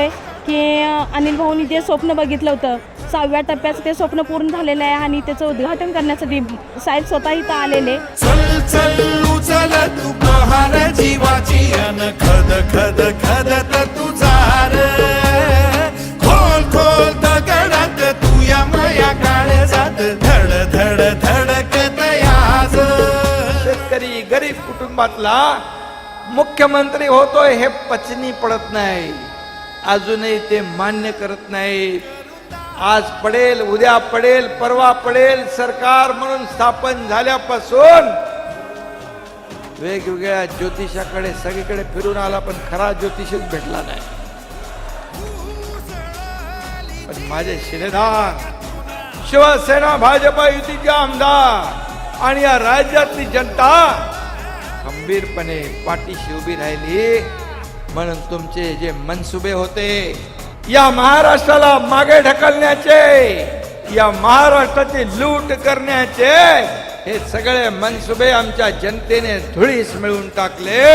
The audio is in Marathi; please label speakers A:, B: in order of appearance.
A: आहे की अनिल भाऊनी जे स्वप्न बघितलं होतं 6व्या टप्प्याचं ते स्वप्न पूर्ण झालेलं आहे आणि त्याचं उद्घाटन करण्यासाठी साहेब स्वतः इथं आलेले.
B: चल चल उचल तू बहार जीवाची अन खद खद खदत तुझा रे खोल खोल दगडात तू या माया काळजात धड धड धडकत याज.
C: शेतकरी गरीब कुटुंबातला मुख्यमंत्री होतोय हे पचनी पडत नाही, अजूनही ते मान्य करत नाही. आज पडेल उद्या पडेल परवा पडेल सरकार म्हणून स्थापन झाल्यापासून वेगवेगळ्या ज्योतिषाकडे सगळीकडे फिरून आला पण खरा ज्योतिषच भेटला नाही. पण माझे शिलेदार शिवसेना भाजपा युतीचे आमदार आणि या राज्यातली जनता खंबीरपणे पाठीशी उभी राहिली म्हणून तुमचे जे मनसुबे होते या महाराष्ट्राला मागे ढकलण्याचे, या महाराष्ट्राची लूट करण्याचे, हे सगळे मनसुबे आमच्या जनतेने धुळीस मिळवून टाकले.